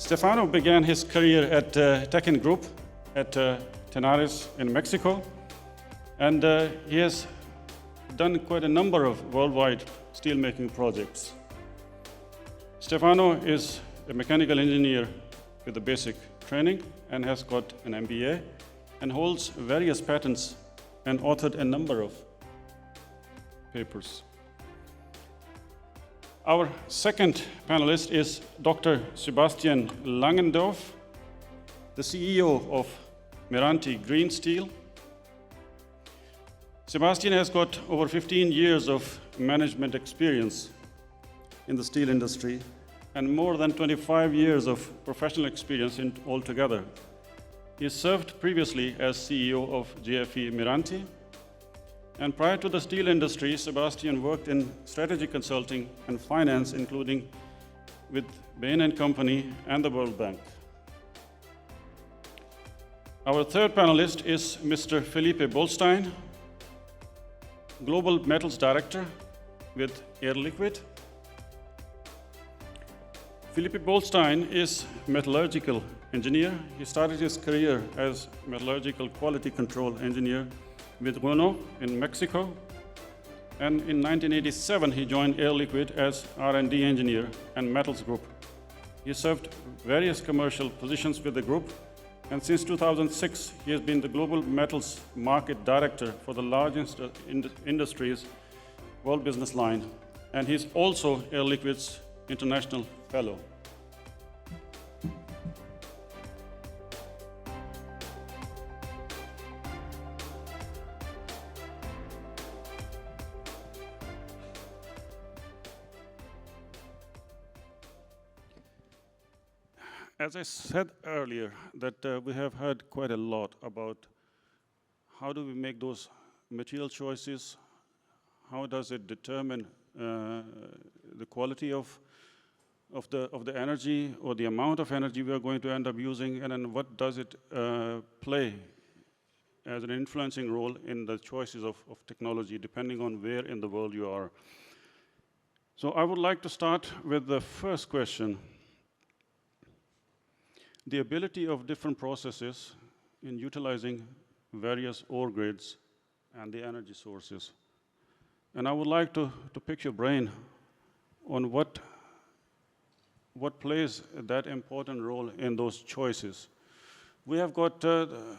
Stefano began his career at Tekin Group at Tenares in Mexico, and he has done quite a number of worldwide steelmaking projects. Stefano is a mechanical engineer with a basic training and has got an MBA and holds various patents and authored a number of papers. Our second panelist is Dr. Sebastian Langendorf, the CEO of Meranti Green Steel. Sebastian has got over 15 years of management experience in the steel industry and more than 25 years of professional experience in altogether. He served previously as CEO of JFE Meranti, and prior to the steel industry, Sebastian worked in strategy consulting and finance, including with Bain & Company and the World Bank. Our third panelist is Mr. Philippe BLOSTEIN, Global Metals Director with Air Liquide. Philippe BLOSTEIN is a metallurgical engineer. He started his career as metallurgical quality control engineer with Renault in Mexico. And in 1987, he joined Air Liquide as R&D engineer and metals group. He served various commercial positions with the group. And since 2006, he has been the global metals market director for the largest industries world business line. And he's also Air Liquide's international fellow. As I said earlier, that we have heard quite a lot about how do we make those material choices, how does it determine the quality of the energy or the amount of energy we are going to end up using, and then what does it play as an influencing role in the choices of technology, depending on where in the world you are. So I would like to start with the first question. The ability of different processes in utilizing various ore grades and the energy sources. And I would like to pick your brain on what plays that important role in those choices. We have got the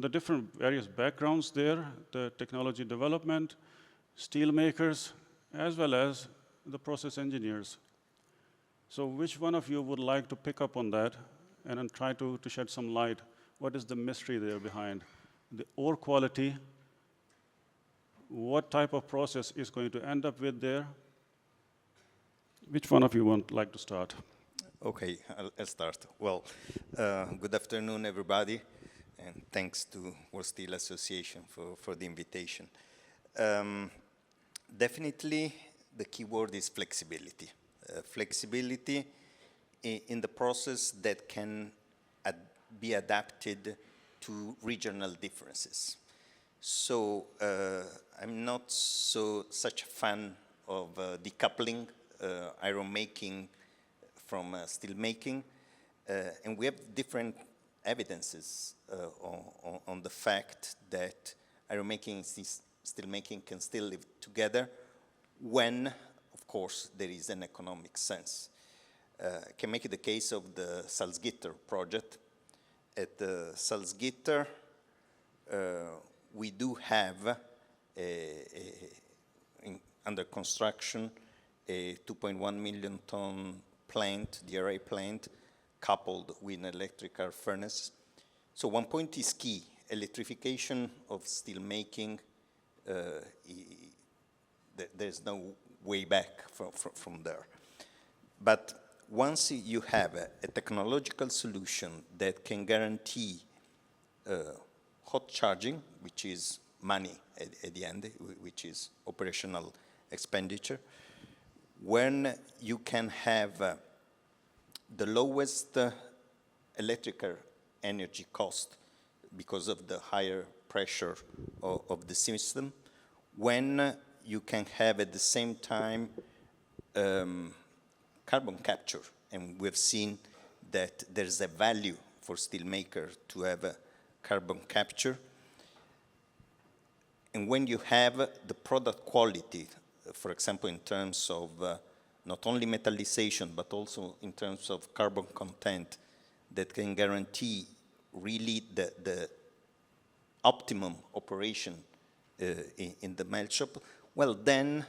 different various backgrounds there, the technology development, steel makers, as well as the process engineers. So which one of you would like to pick up on that and then try to shed some light? What is the mystery there behind the ore quality? What type of process is going to end up with there? Which one of you would like to start? Okay, I'll start. Well, good afternoon, everybody, and thanks to World Steel Association for the invitation. Definitely, the key word is flexibility. Flexibility in the process that can be adapted to regional differences. So I'm not such a fan of decoupling iron making from steel making, and we have different evidences on the fact that iron making and steel making can still live together when, of course, there is an economic sense. I can make the case of the Salzgitter project. At the Salzgitter, we do have under construction a 2.1 million ton plant, DRI plant, coupled with an electric arc furnace. So one point is key: electrification of steel making. There's no way back from there. But once you have a technological solution that can guarantee hot charging, which is money at the end, which is operational expenditure, when you can have the lowest electrical energy cost because of the higher pressure of the system, when you can have at the same time carbon capture, and we've seen that there's a value for steelmaker to have a carbon capture. And when you have the product quality, for example, in terms of not only metallization, but also in terms of carbon content, that can guarantee really the optimum operation in the melt shop, well, then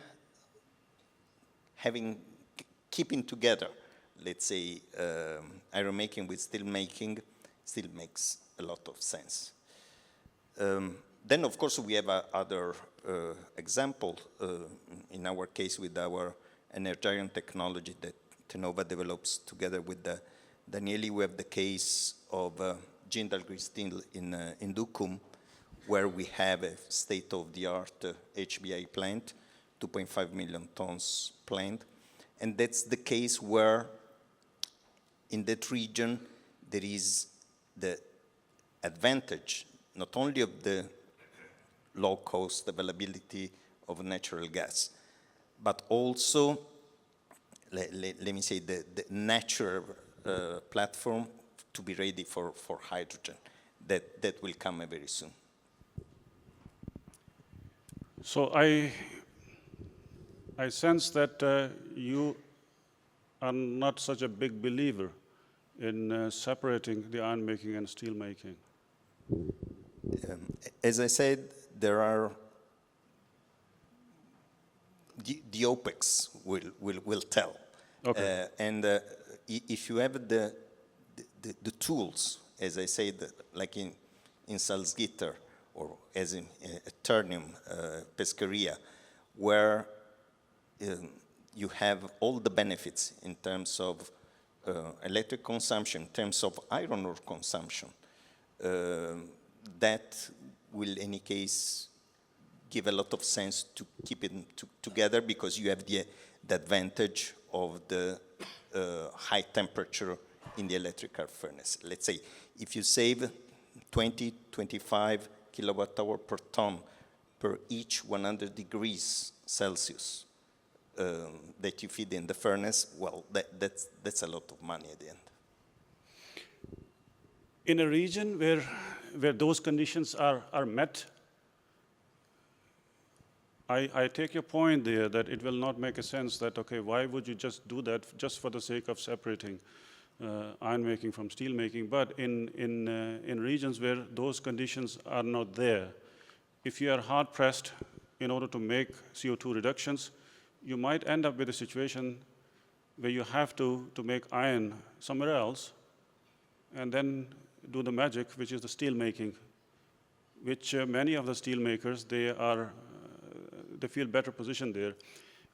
keeping together, let's say, iron making with steel making still makes a lot of sense. Then, of course, we have other example. In our case, with our Energiron technology that Tenova develops together with Danieli, we have the case of Jindal Green Steel in Duqm, where we have a state-of-the-art HBI plant, 2.5 million tons plant. And that's the case where in that region there is the advantage not only of the low cost availability of natural gas, but also, let me say, the natural platform to be ready for hydrogen. That will come very soon. So I sense that you are not such a big believer in separating the iron making and steel making. As I said, there are the OPEX will tell. Okay. If you have the tools, as I said, like in Salzgitter or as in Ternium, Pescaria, where you have all the benefits in terms of electric consumption, in terms of iron ore consumption, that will, in any case, give a lot of sense to keep it together, because you have the advantage of the high temperature in the electric arc furnace. Let's say if you save 20, 25 kilowatt hour per ton per each 100 degrees Celsius that you feed in the furnace, well, that's a lot of money at the end. In a region where those conditions are met, I take your point there that it will not make a sense that, okay, why would you just do that just for the sake of separating iron making from steel making? But in regions where those conditions are not there, if you are hard pressed in order to make CO2 reductions, you might end up with a situation where you have to make iron somewhere else and then do the magic, which is the steel making, which many of the steel makers, they feel better positioned there.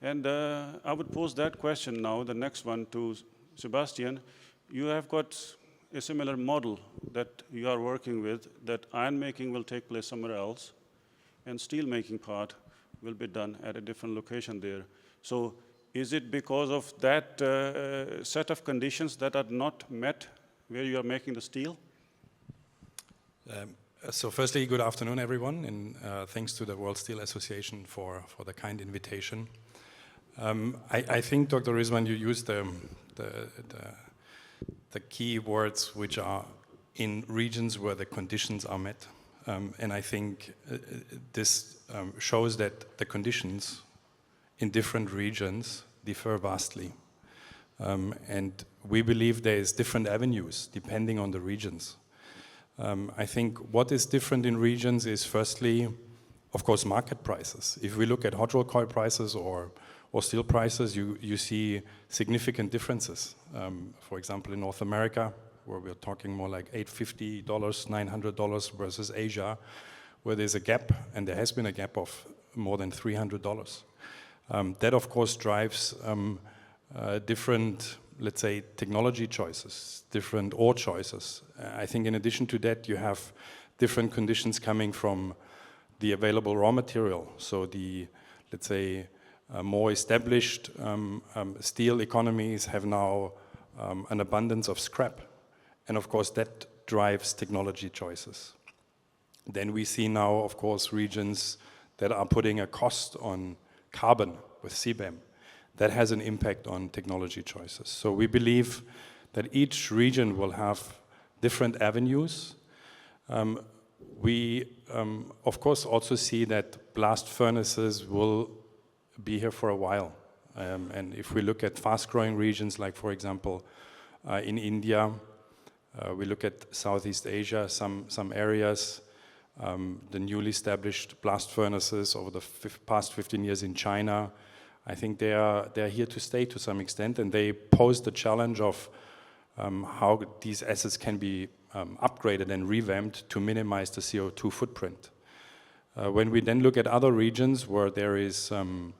And I would pose that question now, the next one, to Sebastian. You have got a similar model that you are working with, that iron making will take place somewhere else, and steel making part will be done at a different location there. So is it because of that set of conditions that are not met where you are making the steel? So firstly, good afternoon, everyone, and thanks to the World Steel Association for the kind invitation. I think, Dr. Rizwan, you used the key words which are in regions where the conditions are met. And I think this shows that the conditions in different regions differ vastly. And we believe there is different avenues depending on the regions. I think what is different in regions is, firstly, of course, market prices. If we look at hot rolled coil prices or steel prices, you see significant differences. For example, in North America, where we're talking more like $850, $900 versus Asia, where there's a gap, and there has been a gap of more than $300. That, of course, drives different, let's say, technology choices, different ore choices. I think in addition to that, you have different conditions coming from the available raw material. So the, let's say, more established steel economies have now an abundance of scrap. And of course, that drives technology choices. Then we see now, of course, regions that are putting a cost on carbon with CBAM. That has an impact on technology choices. So we believe that each region will have different avenues. We, of course, also see that blast furnaces will be here for a while. And if we look at fast-growing regions, like, for example, in India, we look at Southeast Asia, some areas, the newly established blast furnaces over the past 15 years in China, I think they're here to stay to some extent, and they pose the challenge of how these assets can be upgraded and revamped to minimize the CO2 footprint. When we then look at other regions where there is,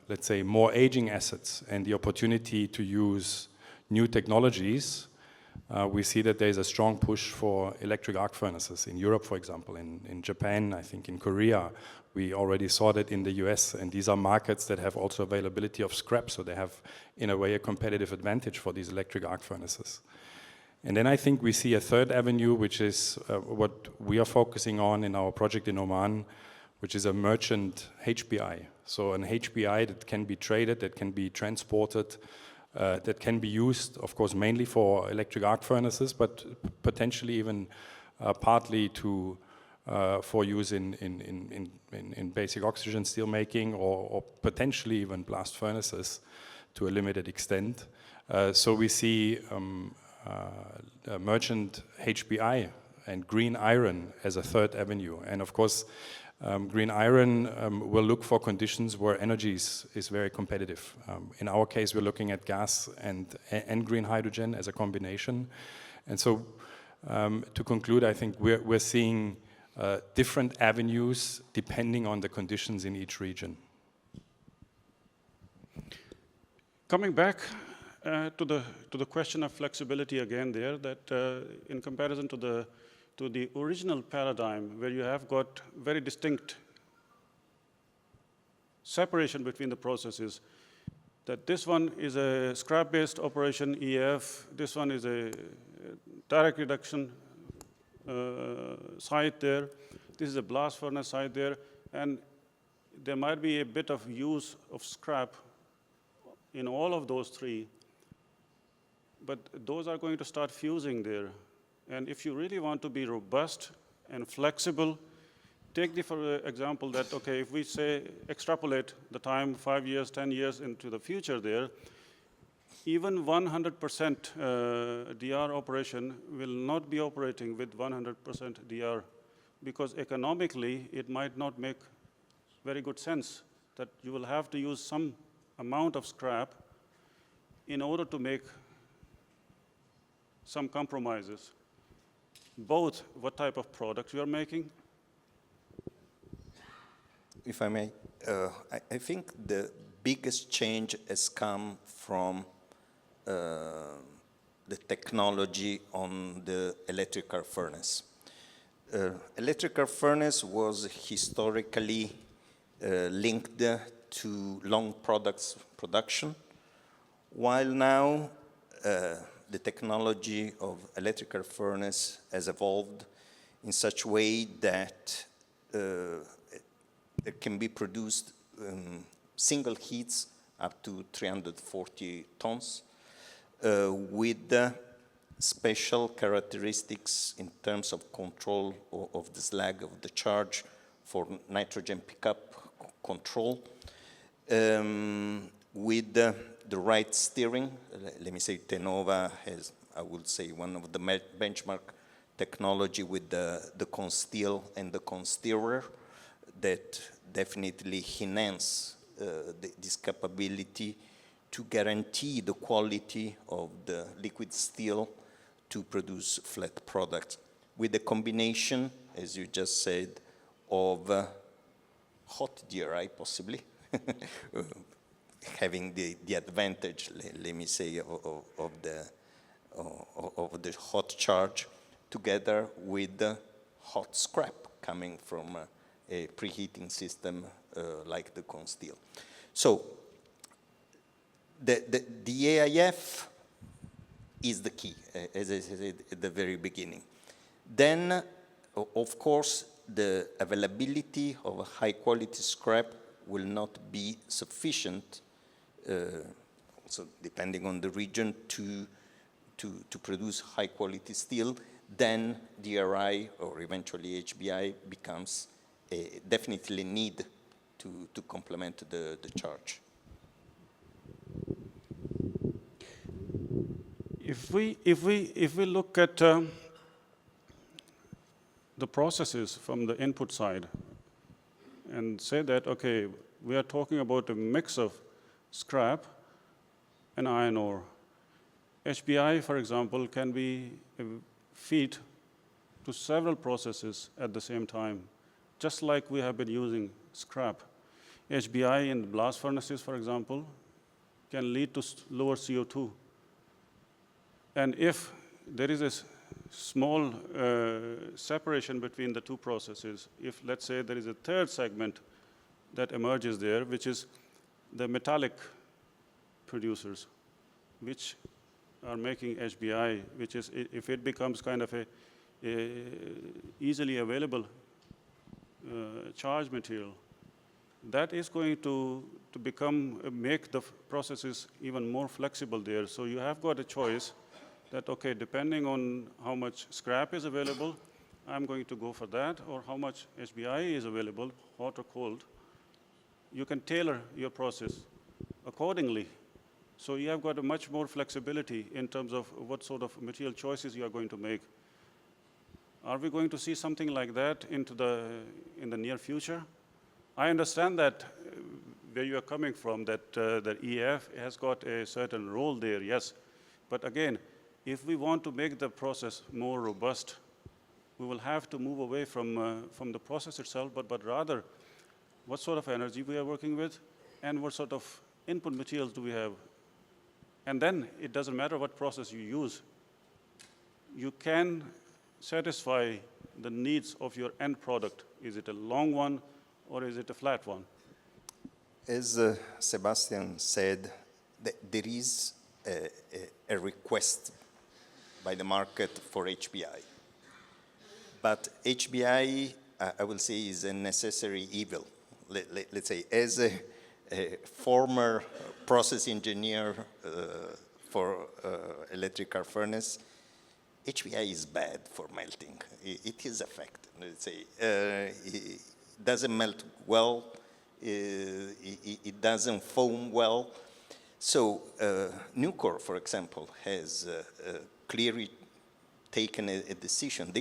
let's say, more aging assets and the opportunity to use new technologies, we see that there's a strong push for electric arc furnaces in Europe, for example, in Japan, I think in Korea. We already saw that in the US, and these are markets that have also availability of scrap, so they have, in a way, a competitive advantage for these electric arc furnaces. And then I think we see a third avenue, which is what we are focusing on in our project in Oman, which is a merchant HBI. So an HBI that can be traded, that can be transported, that can be used, of course, mainly for electric arc furnaces, but potentially even partly for use in basic oxygen steel making, or potentially even blast furnaces to a limited extent. So we see merchant HBI and green iron as a third avenue. And of course, green iron will look for conditions where energy is very competitive. In our case, we're looking at gas and green hydrogen as a combination. And so to conclude, I think we're seeing different avenues depending on the conditions in each region. Coming back to the question of flexibility again there, that in comparison to the original paradigm where you have got very distinct separation between the processes, that this one is a scrap-based operation EAF, this one is a direct reduction site there, this is a blast furnace site there, and there might be a bit of use of scrap in all of those three, but those are going to start fusing there. And if you really want to be robust and flexible, take the for example that, okay, if we say extrapolate the time 5 years, 10 years into the future there, even 100% DR operation will not be operating with 100% DR, because economically it might not make very good sense that you will have to use some amount of scrap in order to make some compromises. Both what type of product you are making. If I may, I think the biggest change has come from the technology on the electrical furnace. Electrical furnace was historically linked to long products production, while now the technology of electrical furnace has evolved in such a way that it can be produced single heats up to 340 tons with special characteristics in terms of control of the slag of the charge for nitrogen pickup control, with the right steering. Let me say Tenova has, I would say, one of the benchmark technology with the cone steel and the cone steerer that definitely enhance this capability to guarantee the quality of the liquid steel to produce flat products, with the combination, as you just said, of hot DRI possibly, having the advantage, let me say, of the hot charge, together with the hot scrap coming from a preheating system like the cone steel. So the AIF is the key, as I said at the very beginning. Then, of course, the availability of a high-quality scrap will not be sufficient, also depending on the region, to to produce high quality steel, then DRI or eventually HBI becomes definitely need to complement the charge. If we look at the processes from the input side and say that, okay, we are talking about a mix of scrap and iron ore. HBI, for example, can be feed to several processes at the same time, just like we have been using scrap. HBI in blast furnaces, for example, can lead to lower CO2. And if there is a small separation between the two processes, if, let's say, there is a third segment that emerges there, which is the metallic producers, which are making HBI, which is, if it becomes kind of a easily available charge material, that is going to make the processes even more flexible there. So you have got a choice that, okay, depending on how much scrap is available, I'm going to go for that, or how much HBI is available, hot or cold. You can tailor your process accordingly. So you have got a much more flexibility in terms of what sort of material choices you are going to make. Are we going to see something like that in the near future? I understand that where you are coming from, that the EF has got a certain role there, yes. But again, if we want to make the process more robust, we will have to move away from the process itself, but rather what sort of energy we are working with and what sort of input materials do we have. And then it doesn't matter what process you use. You can satisfy the needs of your end product. Is it a long one or is it a flat one? As Sebastian said, there is a request by the market for HBI. But HBI, I will say, is a necessary evil. Let's say, as a former process engineer for electric arc furnace, HBI is bad for melting. It is a fact. Let's say it doesn't melt well. It doesn't foam well. So Nucor, for example, has clearly taken a decision.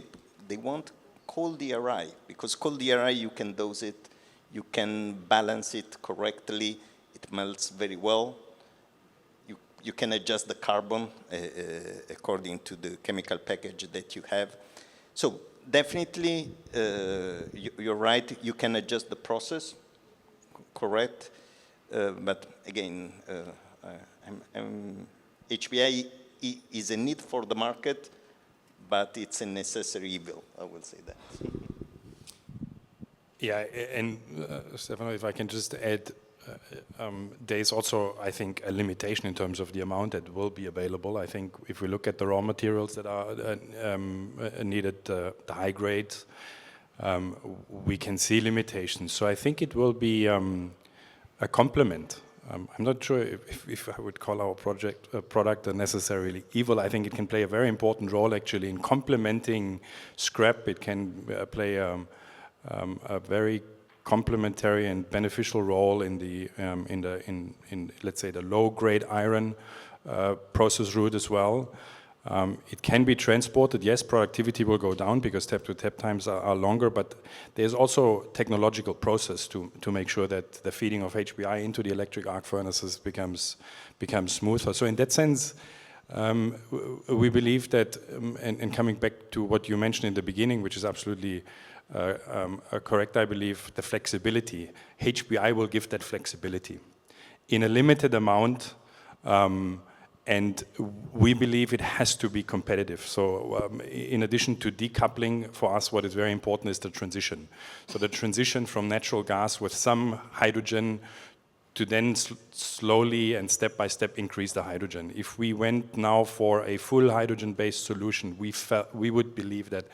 They want cold DRI, because cold DRI, you can dose it, you can balance it correctly, it melts very well. You can adjust the carbon according to the chemical package that you have. So definitely, you're right, you can adjust the process, correct. But again, HBI is a need for the market, but it's a necessary evil, I will say that. Yeah, and Stefano, if I can just add, there is also, I think, a limitation in terms of the amount that will be available. I think if we look at the raw materials that are needed, the high grades, we can see limitations. So I think it will be a complement. I'm not sure if I would call our product necessarily evil. I think it can play a very important role actually in complementing scrap. It can play a very complementary and beneficial role in let's say the low grade iron process route as well. It can be transported. Yes, productivity will go down because tap-to-tap times are longer, but there's also technological process to make sure that the feeding of HBI into the electric arc furnaces becomes smoother. So in that sense, we believe that, and coming back to what you mentioned in the beginning, which is absolutely correct, I believe, the flexibility. HBI will give that flexibility in a limited amount, and we believe it has to be competitive. So in addition to decoupling, for us what is very important is the transition. So the transition from natural gas with some hydrogen to then slowly and step by step increase the hydrogen. If we went now for a full hydrogen-based solution, we would believe that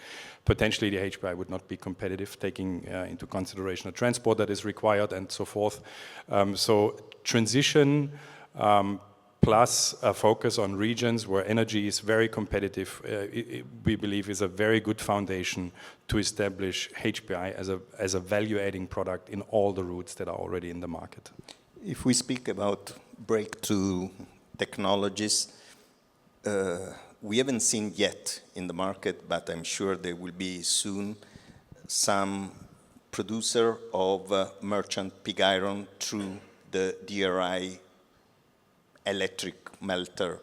potentially the HBI would not be competitive, taking into consideration the transport that is required and so forth. So transition, plus a focus on regions where energy is very competitive, we believe is a very good foundation to establish HBI as a value-adding product in all the routes that are already in the market. If we speak about breakthrough technologies, we haven't seen yet in the market, but I'm sure there will be soon some producer of merchant pig iron through the DRI electric melter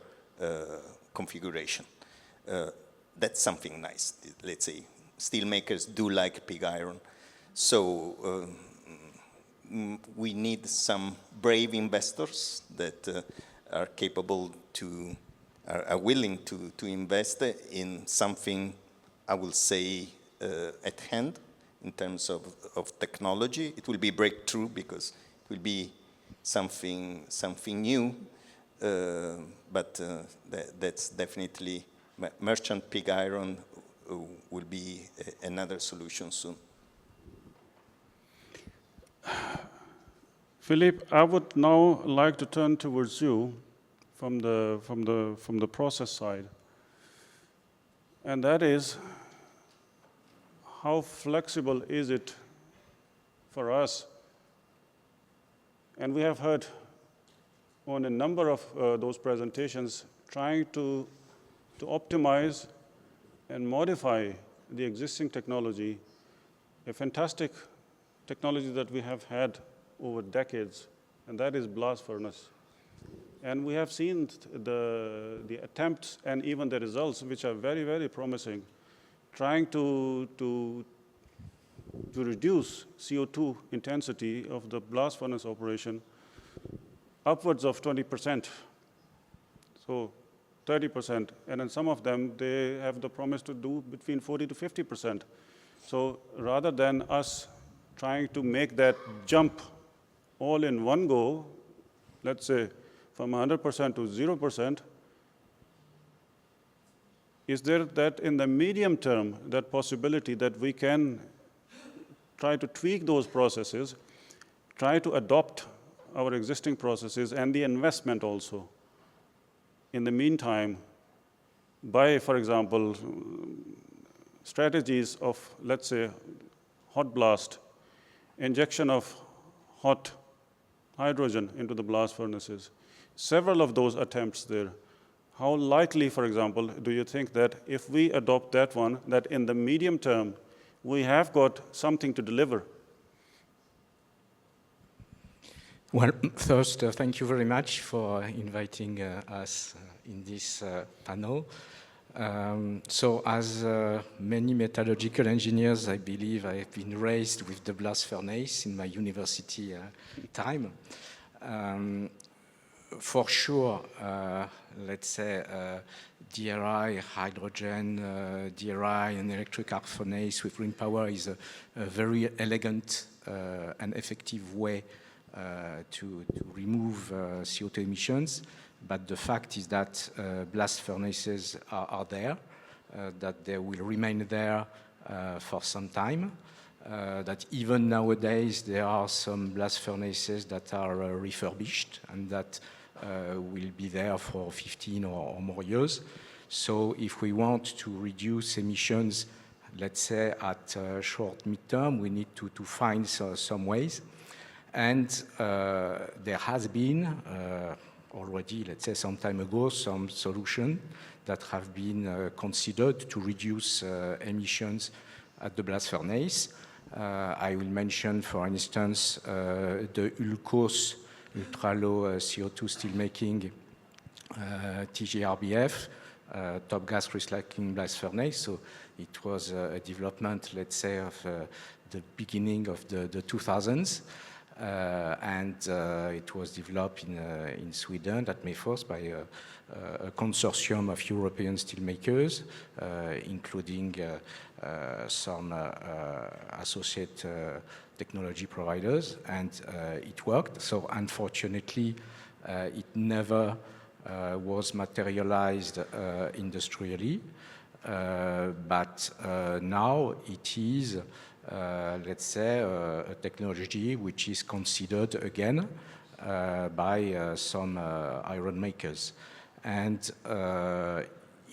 configuration. That's something nice. Let's say steel makers do like pig iron. So we need some brave investors that are capable to, are willing to invest in something, I will say, at hand in terms of technology. It will be breakthrough because it will be something new, but that's definitely, merchant pig iron will be another solution soon. Philippe, I would now like to turn towards you from the process side, and that is, how flexible is it for us? And we have heard on a number of those presentations trying to optimize and modify the existing technology, a fantastic technology that we have had over decades, and that is blast furnace. And we have seen the attempts and even the results, which are very, very promising, trying to reduce CO2 intensity of the blast furnace operation upwards of 20%, so 30%. And in some of them, they have the promise to do between 40 to 50%. So rather than us trying to make that jump all in one go, let's say from 100% to 0%, is there that in the medium term, that possibility that we can try to tweak those processes, try to adopt our existing processes and the investment also in the meantime by, for example, strategies of, let's say, hot blast, injection of hot hydrogen into the blast furnaces. Several of those attempts there. How likely, for example, do you think that if we adopt that one, that in the medium term, we have got something to deliver? Well, first, thank you very much for inviting us in this panel. So as many metallurgical engineers, I believe I have been raised with the blast furnace in my university time. For sure, let's say DRI, hydrogen, DRI, and electric arc furnace with green power is a very elegant and effective way to remove CO2 emissions. But the fact is that blast furnaces are there, that they will remain there for some time, that even nowadays there are some blast furnaces that are refurbished and that will be there for 15 or more years. So if we want to reduce emissions, let's say at short midterm, we need to find some ways. And there has been already, let's say some time ago, some solution that have been considered to reduce emissions at the blast furnace. I will mention, for instance, the ULCOS, ultra-low CO2 steelmaking, TGRBF, top gas recycling blast furnace. So it was a development, let's say, of the beginning of the 2000s. And it was developed in Sweden at Mefos by a consortium of European steelmakers, including some associate technology providers, and it worked. So unfortunately, it never was materialized industrially, but now it is let's say, a technology which is considered again by some iron makers. And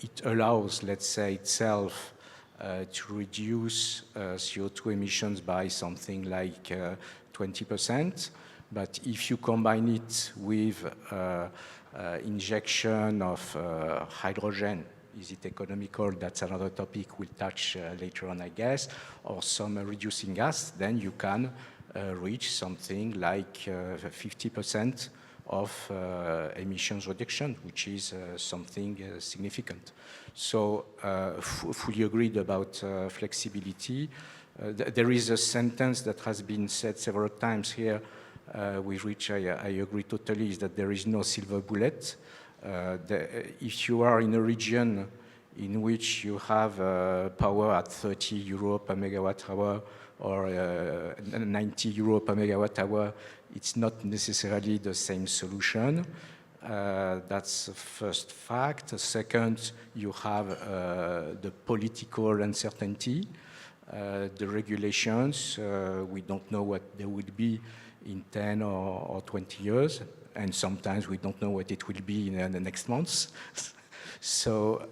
it allows, let's say, itself to reduce CO2 emissions by something like 20%. But if you combine it with injection of hydrogen, is it economical? That's another topic we'll touch later on, I guess, or some reducing gas, then you can reach something like 50% of emissions reduction, which is something significant. So fully agreed about flexibility. There is a sentence that has been said several times here, with which I agree totally, is that there is no silver bullet. If you are in a region in which you have power at 30 euro per megawatt hour or 90 euro per megawatt hour, it's not necessarily the same solution. That's the first fact. Second, you have the political uncertainty, the regulations. We don't know what they will be in 10 or 20 years, and sometimes we don't know what it will be in the next months. So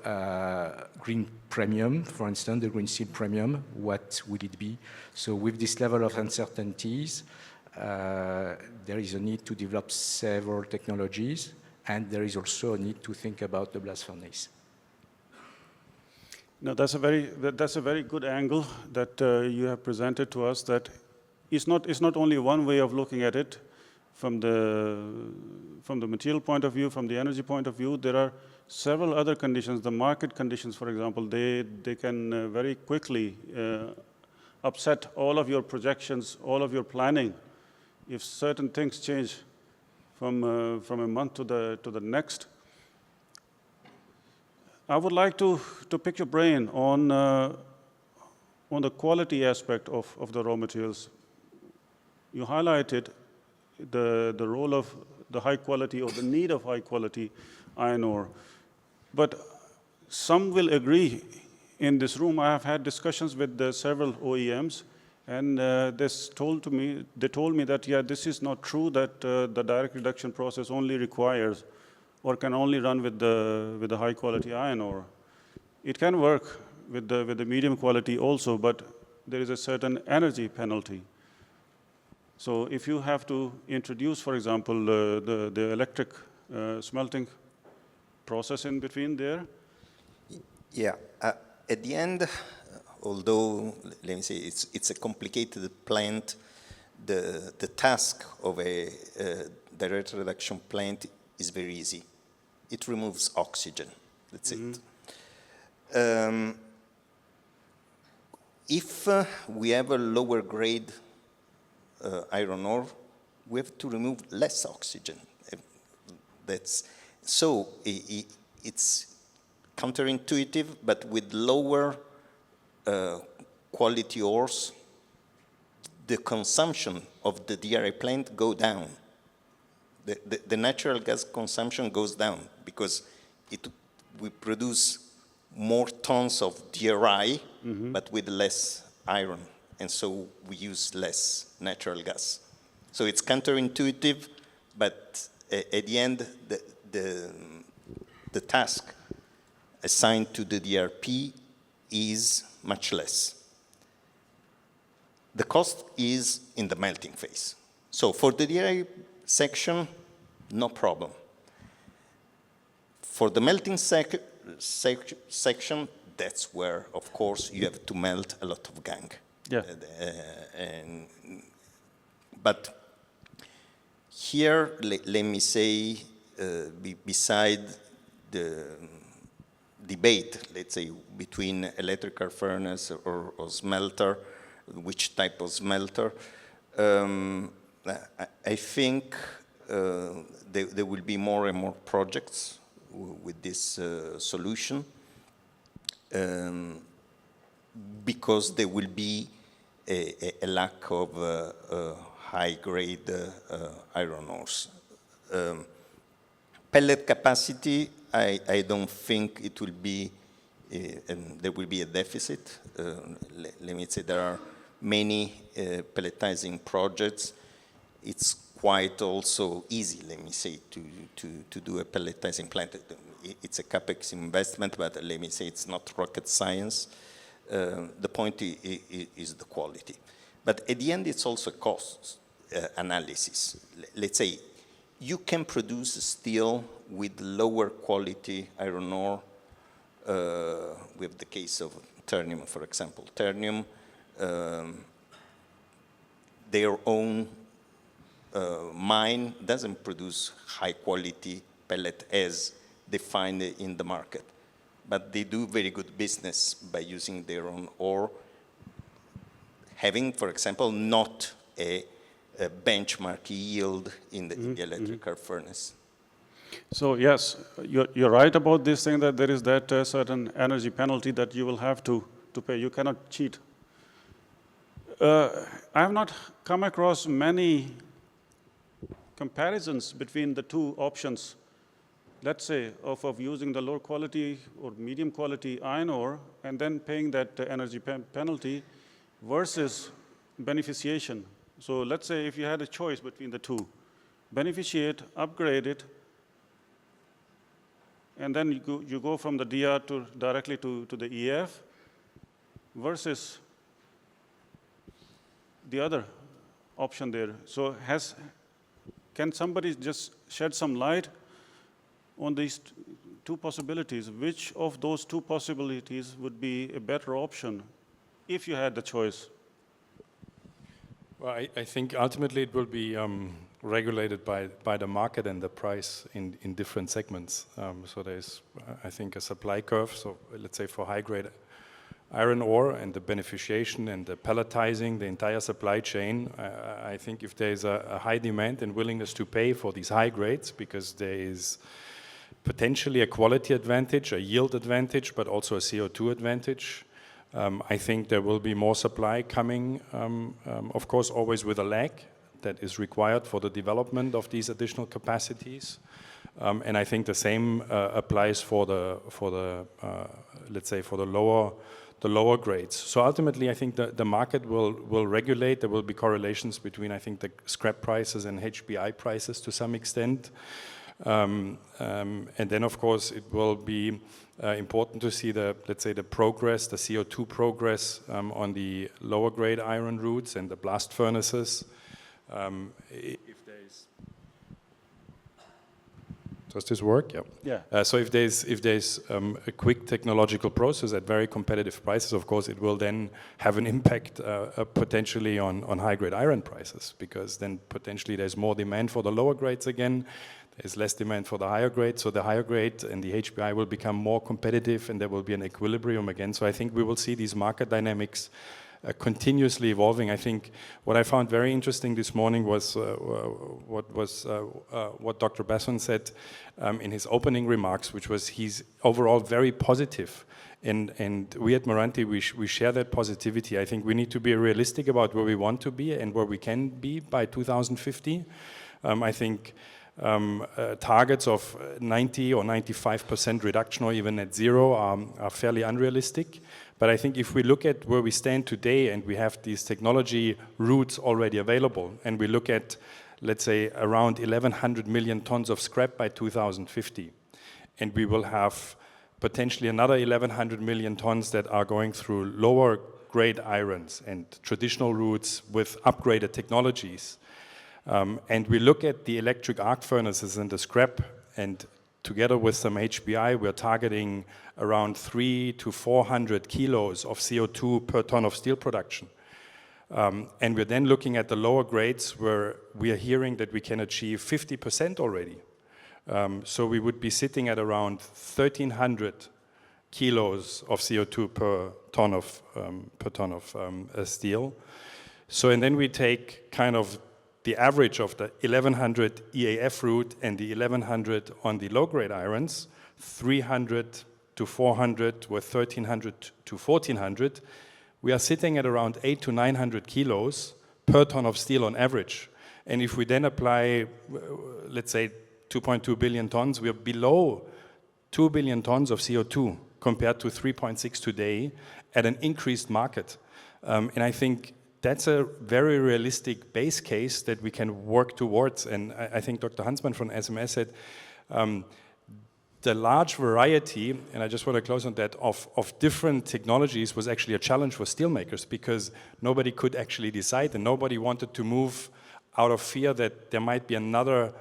green premium, for instance, the green steel premium, what will it be? So with this level of uncertainties, there is a need to develop several technologies, and there is also a need to think about the blast furnace. No, that's a very good angle that you have presented to us. That it's not only one way of looking at it. From the material point of view, from the energy point of view, there are several other conditions. The market conditions, for example, they can very quickly upset all of your projections, all of your planning. If certain things change from a month to the next. I would like to pick your brain on the quality aspect of the raw materials. You highlighted the role of the high quality or the need of high quality iron ore. But some will agree in this room. I have had discussions with several OEMs, and they told me that, yeah, this is not true, that the direct reduction process only requires or can only run with the high quality iron ore. It can work with the medium quality also, but there is a certain energy penalty. So if you have to introduce, for example, the electric smelting process in between there? Yeah, at the end, although, let me say, it's a complicated plant, the task of a direct reduction plant is very easy. It removes oxygen, that's it. If we have a lower grade iron ore, we have to remove less oxygen. So it's counterintuitive, but with lower quality ores, the consumption of the DRI plant go down. The natural gas consumption goes down because we produce more tons of DRI, but with less iron. And so we use less natural gas. So it's counterintuitive, but at the end, the task assigned to the DRP is much less. The cost is in the melting phase. So for the DRI section, no problem. For the melting section, that's where, of course, you have to melt a lot of gangue. Yeah. But here, let me say, beside the debate, let's say, between electrical furnace or smelter, which type of smelter, I think there will be more and more projects with this solution because there will be a lack of high-grade iron ores. Pellet capacity, I don't think it will be, there will be a deficit. Let me say there are many pelletizing projects. It's quite also easy, let me say, to do a pelletizing plant. It's a capex investment, but let me say it's not rocket science. The point is the quality. But at the end, it's also a cost analysis. Let's say you can produce steel with lower quality iron ore. We have the case of Ternium, for example. Ternium, their own mine doesn't produce high quality pellet as defined in the market, but they do very good business by using their own ore, having, for example, not a benchmark yield in the electric arc furnace. So yes, you're right about this thing, that there is that certain energy penalty that you will have to pay. You cannot cheat. I have not come across many comparisons between the two options, let's say, of using the low quality or medium quality iron ore and then paying that energy penalty versus beneficiation. So let's say if you had a choice between the two, beneficiate, upgrade it, and then you go from the DR directly to the EF versus the other option there. So can somebody just shed some light on these two possibilities? Which of those two possibilities would be a better option if you had the choice? Well, I think ultimately it will be regulated by the market and the price in different segments. So there's, I think, a supply curve. So let's say for high-grade iron ore and the beneficiation and the pelletizing, the entire supply chain, I think if there's a high demand and willingness to pay for these high grades, because there is potentially a quality advantage, a yield advantage, but also a CO2 advantage, I think there will be more supply coming, of course, always with a lag that is required for the development of these additional capacities. And I think the same applies for the let's say, for the lower grades. So ultimately, I think the market will regulate. There will be correlations between, I think, the scrap prices and HBI prices to some extent. And then, of course, it will be important to see let's say, the progress, the CO2 progress on the lower grade iron routes and the blast furnaces. If there is, does this work? Yeah. Yeah. So if there's a quick technological process at very competitive prices, of course, it will then have an impact potentially on high grade iron prices, because then potentially there's more demand for the lower grades again. There's less demand for the higher grade, so the higher grade and the HBI will become more competitive and there will be an equilibrium again. So I think we will see these market dynamics continuously evolving. I think what I found very interesting this morning was what Dr. Besson said in his opening remarks, which was he's overall very positive. And we at Meranti, we share that positivity. I think we need to be realistic about where we want to be and where we can be by 2050. I think targets of 90 or 95% reduction or even net zero are fairly unrealistic. But I think if we look at where we stand today and we have these technology routes already available, and we look at, let's say, around 1,100 million tons of scrap by 2050, and we will have potentially another 1,100 million tons that are going through lower grade irons and traditional routes with upgraded technologies. And we look at the electric arc furnaces and the scrap, and together with some HBI, we're targeting around 300 to 400 kilos of CO2 per ton of steel production. And we're then looking at the lower grades where we are hearing that we can achieve 50% already. So we would be sitting at around 1,300 kilos of CO2 per ton of steel. So, and then we take kind of the average of the 1,100 EAF route and the 1,100 on the low-grade irons, 300 to 400 with 1,300 to 1,400, we are sitting at around 800 to 900 kilos per ton of steel on average. And if we then apply, let's say, 2.2 billion tons, we are below 2 billion tons of CO2 compared to 3.6 today at an increased market. And I think that's a very realistic base case that we can work towards. And I think Dr. Hansmann from SMS said, the large variety, and I just want to close on that, of different technologies was actually a challenge for steelmakers, because nobody could actually decide, and nobody wanted to move out of fear that there might be another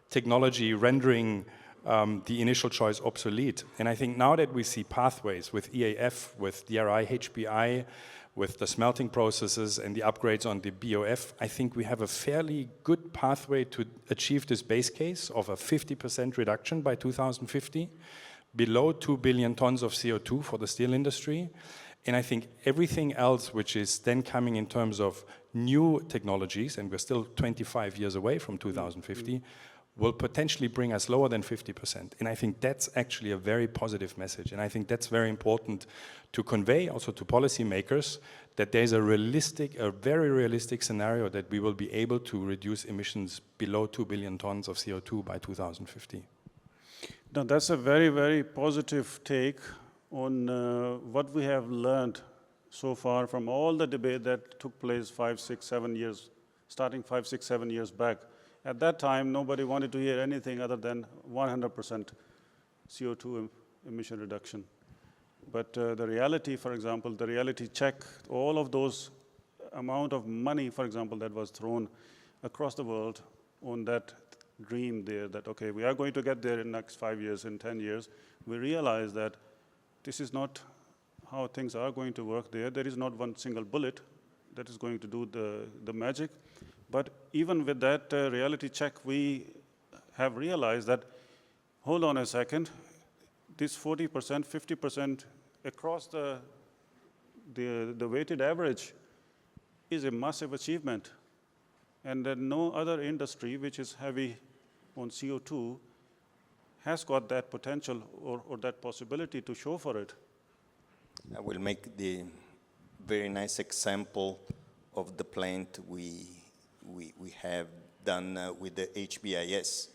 technology rendering the initial choice obsolete. And I think now that we see pathways with EAF, with DRI, HBI, with the smelting processes and the upgrades on the BOF, I think we have a fairly good pathway to achieve this base case of a 50% reduction by 2050, below 2 billion tons of CO2 for the steel industry. And I think everything else which is then coming in terms of new technologies, and we're still 25 years away from 2050, will potentially bring us lower than 50%. And I think that's actually a very positive message. And I think that's very important to convey also to policymakers, that there's a very realistic scenario that we will be able to reduce emissions below 2 billion tons of CO2 by 2050. Now that's a very, very positive take on what we have learned so far from all the debate that took place 5, 6, 7 years, starting 5, 6, 7 years back. At that time, nobody wanted to hear anything other than 100% CO2 emission reduction. But the reality, for example, the reality check, all of those amount of money, for example, that was thrown across the world on that dream there that, okay, we are going to get there in the next 5 years, in 10 years, we realize that this is not how things are going to work there. There is not one single bullet that is going to do the magic. But even with that reality check, we have realized that, hold on a second, this 40%, 50% across the weighted average is a massive achievement. And that no other industry which is heavy on CO2 has got that potential or that possibility to show for it. I will make the very nice example of the plant we have done with the HBIS.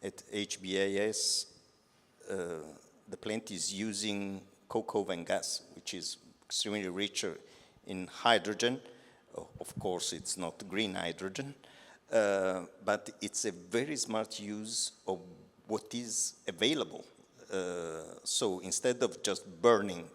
At HBIS, the plant is using coke oven gas, which is extremely richer in hydrogen. Of course, it's not green hydrogen, but it's a very smart use of what is available. So instead of just burning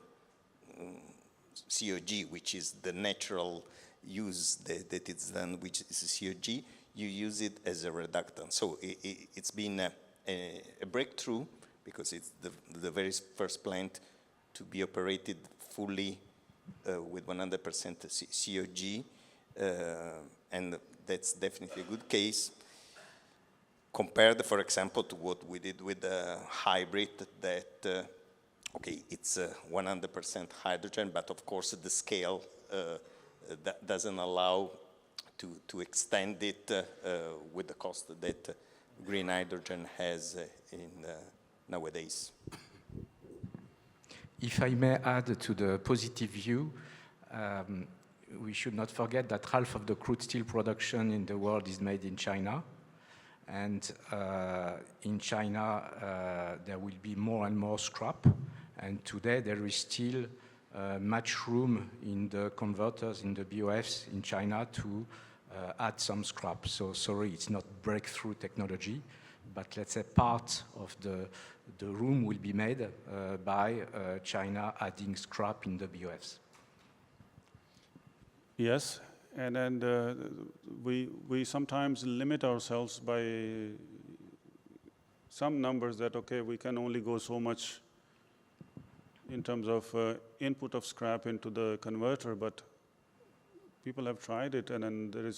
COG, which is the natural use that it's done, which is COG, you use it as a reductant. So it's been a breakthrough, because it's the very first plant to be operated fully with 100% COG, and that's definitely a good case. Compared, for example, to what we did with the hybrid that, okay, it's 100% hydrogen, but of course the scale that doesn't allow to extend it with the cost that green hydrogen has nowadays. If I may add to the positive view, we should not forget that half of the crude steel production in the world is made in China. And in China, there will be more and more scrap. And today, there is still much room in the converters, in the BOFs in China to add some scrap. So sorry, it's not breakthrough technology, but let's say part of the room will be made by China adding scrap in the BOFs. Yes, and we sometimes limit ourselves by some numbers that, okay, we can only go so much in terms of input of scrap into the converter, but people have tried it, and then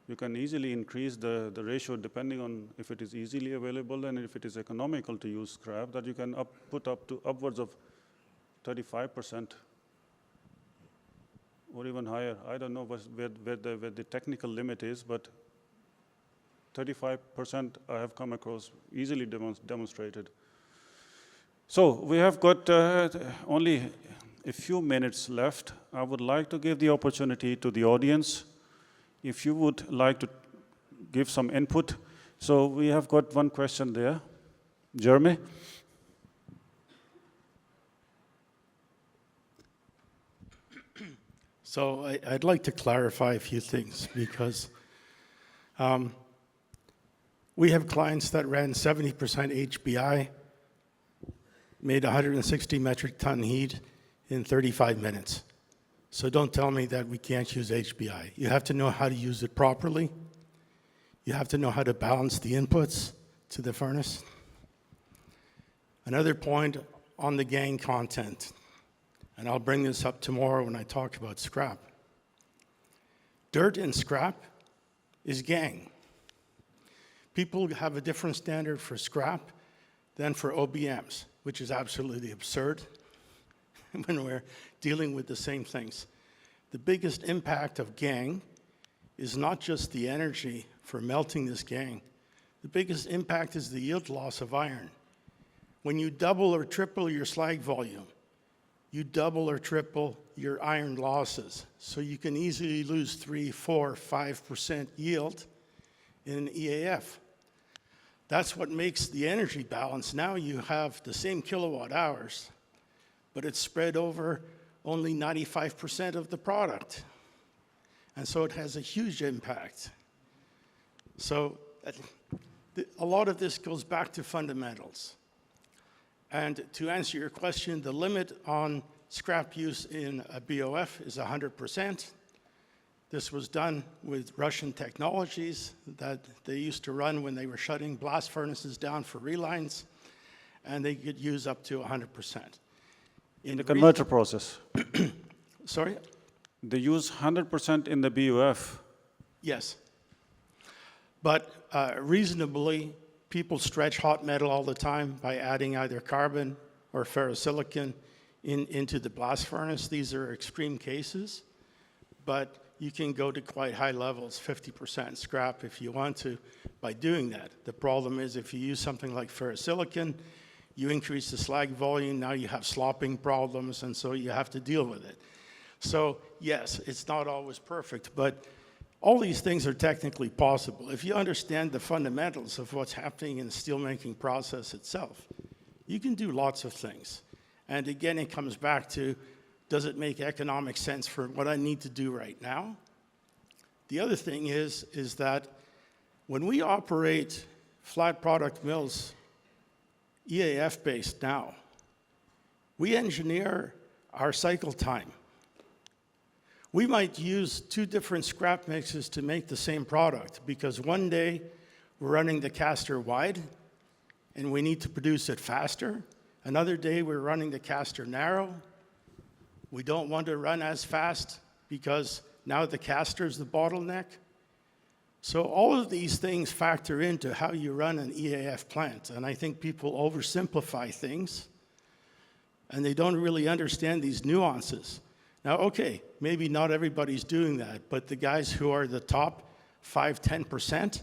you can easily increase the ratio depending on if it is easily available and if it is economical to use scrap, that you can put up to upwards of 35%. Or even higher. I don't know where the technical limit is, but 35% I have come across easily demonstrated. So we have got only a few minutes left. I would like to give the opportunity to the audience, if you would like to give some input. So we have got one question there. Jeremy? So I'd like to clarify a few things because we have clients that ran 70% HBI, made 160 metric ton heat in 35 minutes. So don't tell me that we can't use HBI. You have to know how to use it properly. You have to know how to balance the inputs to the furnace. Another point on the gangue content, and I'll bring this up tomorrow when I talk about scrap. Dirt and scrap is gangue. People have a different standard for scrap than for OBMs, which is absolutely absurd when we're dealing with the same things. The biggest impact of gangue is not just the energy for melting this gangue. The biggest impact is the yield loss of iron. When you double or triple your slag volume, you double or triple your iron losses. So you can easily lose 3, 4, 5% yield in an EAF. That's what makes the energy balance. Now you have the same kilowatt hours, but it's spread over only 95% of the product. And so it has a huge impact. So a lot of this goes back to fundamentals. And to answer your question, the limit on scrap use in a BOF is 100%. This was done with Russian technologies that they used to run when they were shutting blast furnaces down for relines, and they could use up to 100%. In the converter process. Sorry? They use 100% in the BUF. Yes. But reasonably, people stretch hot metal all the time by adding either carbon or ferrosilicon into the blast furnace. These are extreme cases, but you can go to quite high levels, 50% scrap if you want to, by doing that. The problem is if you use something like ferrosilicon, you increase the slag volume, now you have slopping problems, and so you have to deal with it. So yes, it's not always perfect, but all these things are technically possible. If you understand the fundamentals of what's happening in the steelmaking process itself, you can do lots of things. And again, it comes back to, does it make economic sense for what I need to do right now? The other thing is that when we operate flat product mills, EAF-based now, we engineer our cycle time. We might use 2 different scrap mixes to make the same product because one day we're running the caster wide and we need to produce it faster. Another day we're running the caster narrow. We don't want to run as fast because now the caster is the bottleneck. So all of these things factor into how you run an EAF plant. And I think people oversimplify things and they don't really understand these nuances. Now, okay, maybe not everybody's doing that, but the guys who are the top 5–10%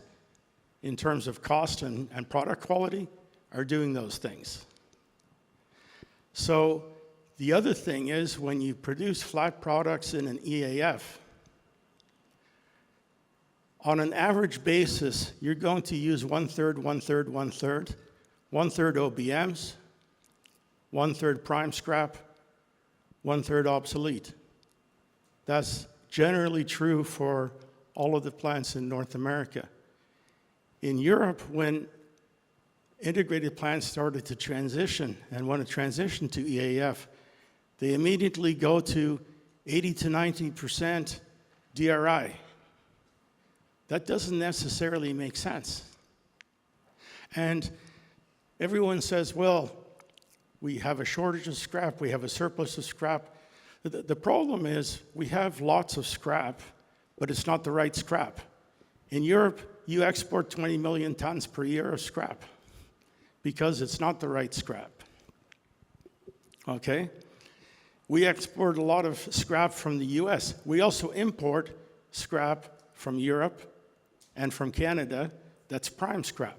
in terms of cost and product quality are doing those things. So the other thing is when you produce flat products in an EAF, on an average basis, you're going to use 1/3, 1/3, 1/3, 1/3 OBMs, 1/3 prime scrap, 1/3 obsolete. That's generally true for all of the plants in North America. In Europe, when integrated plants started to transition and want to transition to EAF, they immediately go to 80 to 90% DRI. That doesn't necessarily make sense. And everyone says, well, we have a shortage of scrap, we have a surplus of scrap. The problem is we have lots of scrap, but it's not the right scrap. In Europe, you export 20 million tons per year of scrap because it's not the right scrap. Okay? We export a lot of scrap from the US. We also import scrap from Europe and from Canada that's prime scrap.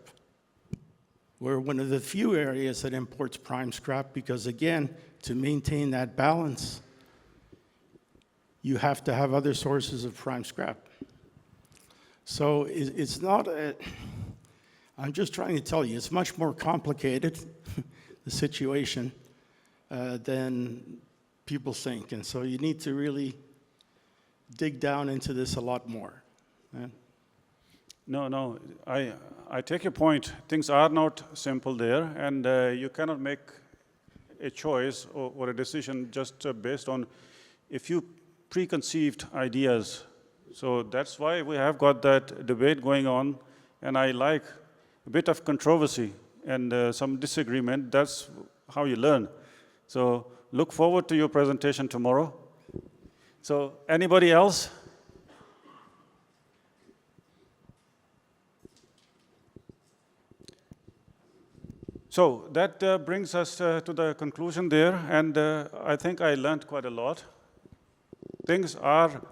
We're one of the few areas that imports prime scrap because, again, to maintain that balance, you have to have other sources of prime scrap. So it's not I'm just trying to tell you, it's much more complicated, the situation, than people think. And so you need to really dig down into this a lot more. Man. No, I take your point. Things are not simple there, and you cannot make a choice or a decision just based on a few preconceived ideas. So that's why we have got that debate going on, and I like a bit of controversy and some disagreement. That's how you learn. So look forward to your presentation tomorrow. So anybody else? So that brings us to the conclusion there, and I think I learned quite a lot. Things are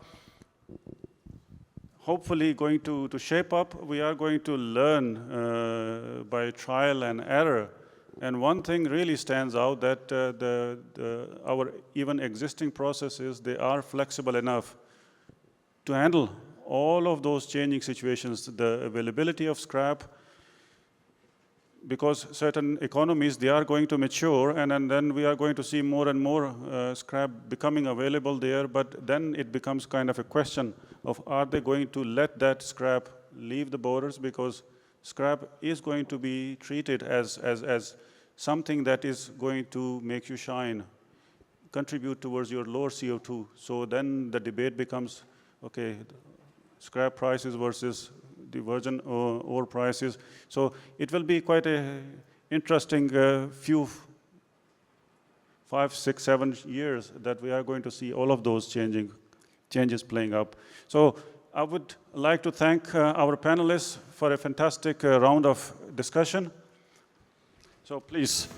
hopefully going to shape up. We are going to learn by trial and error. And one thing really stands out, that our even existing processes, they are flexible enough to handle all of those changing situations, the availability of scrap, because certain economies, they are going to mature, and then we are going to see more and more scrap becoming available there, but then it becomes kind of a question of, are they going to let that scrap leave the borders, because scrap is going to be treated as something that is going to make you shine, contribute towards your lower CO2. So then the debate becomes, okay, scrap prices versus the virgin ore prices. So it will be quite a interesting few 5, 6, 7 years that we are going to see all of those changes playing up. So I would like to thank our panelists for a fantastic round of discussion. So please.